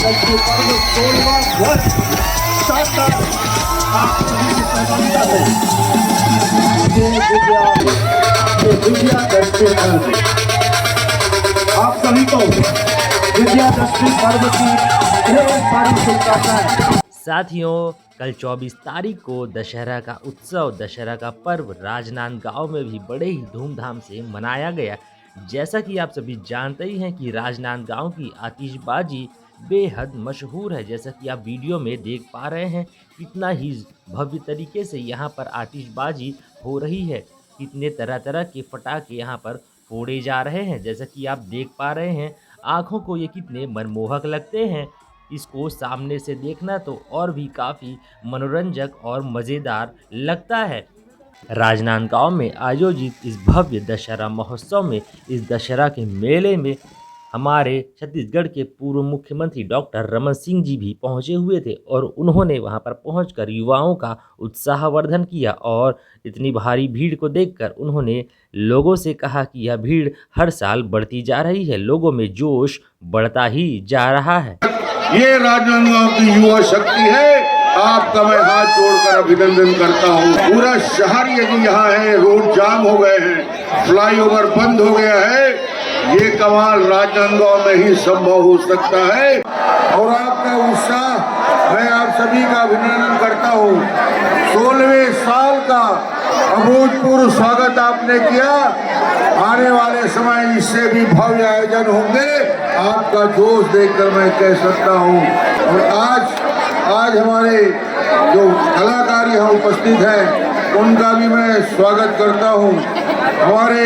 दशहरे पर्व 16वां वर्ष शानदार आप सभी की सहभागिता है। ये विजयादशमी पर्व आप सभी को विजयादशमी पर्व की ढेर सारी शुभकामनाएं। साथियों, कल 24 तारीख को दशहरा का उत्सव, दशहरा का पर्व राजनांदगांव में भी बड़े ही धूमधाम से मनाया गया। जैसा कि आप सभी जानते ही हैं कि राजनांदगांव की आतिशबाजी बेहद मशहूर है। जैसा कि आप वीडियो में देख पा रहे हैं, कितना ही भव्य तरीके से यहाँ पर आतिशबाजी हो रही है, कितने तरह तरह के पटाखे यहाँ पर फोड़े जा रहे हैं। जैसा कि आप देख पा रहे हैं, आँखों को ये कितने मनमोहक लगते हैं। इसको सामने से देखना तो और भी काफ़ी मनोरंजक और मज़ेदार लगता है। राजनांदगांव में आयोजित इस भव्य दशहरा महोत्सव में, इस दशहरा के मेले में हमारे छत्तीसगढ़ के पूर्व मुख्यमंत्री डॉक्टर रमन सिंह जी भी पहुंचे हुए थे और उन्होंने वहां पर पहुंचकर युवाओं का उत्साहवर्धन किया और इतनी भारी भीड़ को देखकर उन्होंने लोगों से कहा कि यह भीड़ हर साल बढ़ती जा रही है, लोगों में जोश बढ़ता ही जा रहा है। ये राजनांदगांव की युवा शक्ति है, आपका मैं हाथ जोड़कर अभिनंदन करता हूँ। पूरा शहर यदि यहाँ है, रोड जाम हो गए हैं, फ्लाईओवर बंद हो गया है, ये कमाल राजनांदगांव में ही संभव हो सकता है। और आपका उत्साह, मैं आप सभी का अभिनंदन करता हूँ। 16वें साल का अभूतपूर्व स्वागत आपने किया। आने वाले समय इससे भी भव्य आयोजन होंगे, आपका जोश देखकर मैं कह सकता हूँ। और आज हमारे जो कलाकार यहाँ उपस्थित हैं, उनका भी मैं स्वागत करता हूँ। हमारे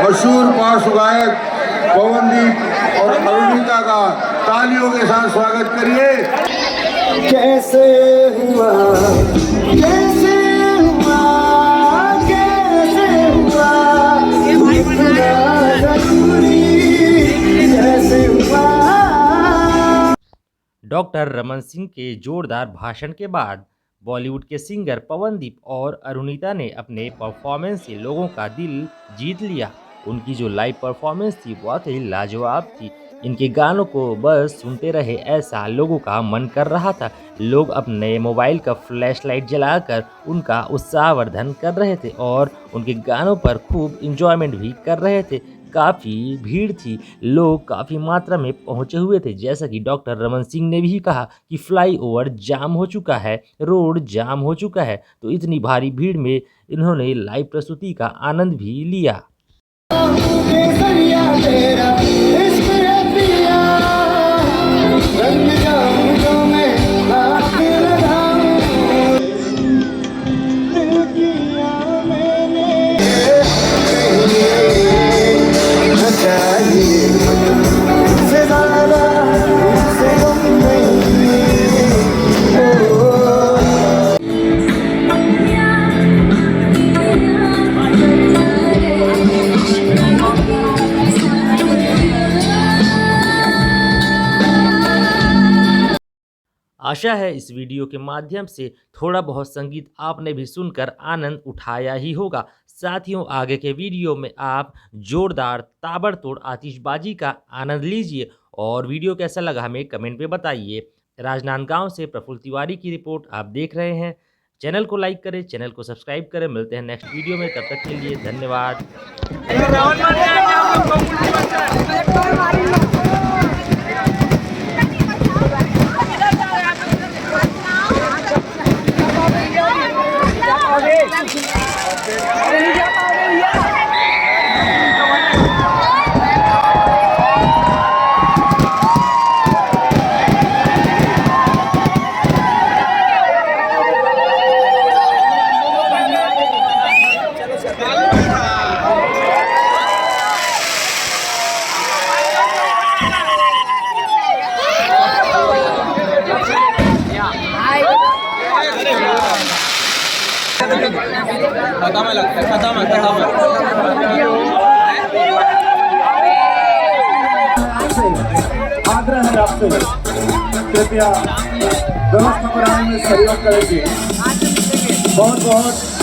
मशहूर पार्श्व गायक पवनदीप और अरुणिता का तालियों के साथ स्वागत करिए। कैसे हुआ, कैसे हुआ, कैसे हुआ, कैसे हुआ। डॉक्टर रमन सिंह के जोरदार भाषण के बाद बॉलीवुड के सिंगर पवनदीप और अरुणिता ने अपने परफॉर्मेंस से लोगों का दिल जीत लिया। उनकी जो लाइव परफॉर्मेंस थी बहुत ही लाजवाब थी। इनके गानों को बस सुनते रहे ऐसा लोगों का मन कर रहा था। लोग अपने मोबाइल का फ्लैशलाइट जलाकर उनका उत्साहवर्धन कर रहे थे और उनके गानों पर खूब इंजॉयमेंट भी कर रहे थे। काफ़ी भीड़ थी, लोग काफ़ी मात्रा में पहुंचे हुए थे। जैसा कि डॉक्टर रमन सिंह ने भी कहा कि फ्लाईओवर जाम हो चुका है, रोड जाम हो चुका है, तो इतनी भारी भीड़ में इन्होंने लाइव प्रस्तुति का आनंद भी लिया। आशा है इस वीडियो के माध्यम से थोड़ा बहुत संगीत आपने भी सुनकर आनंद उठाया ही होगा। साथियों, आगे के वीडियो में आप जोरदार ताबड़तोड़ आतिशबाजी का आनंद लीजिए और वीडियो कैसा लगा हमें कमेंट में बताइए। राजनांदगांव से प्रफुल्ल तिवारी की रिपोर्ट आप देख रहे हैं। चैनल को लाइक करें, चैनल को सब्सक्राइब करें। मिलते हैं नेक्स्ट वीडियो में, तब तक के लिए धन्यवाद। आग्रह है आपसे, कृपया व्यवस्था बनाने में सहयोग करेंगे। बहुत बहुत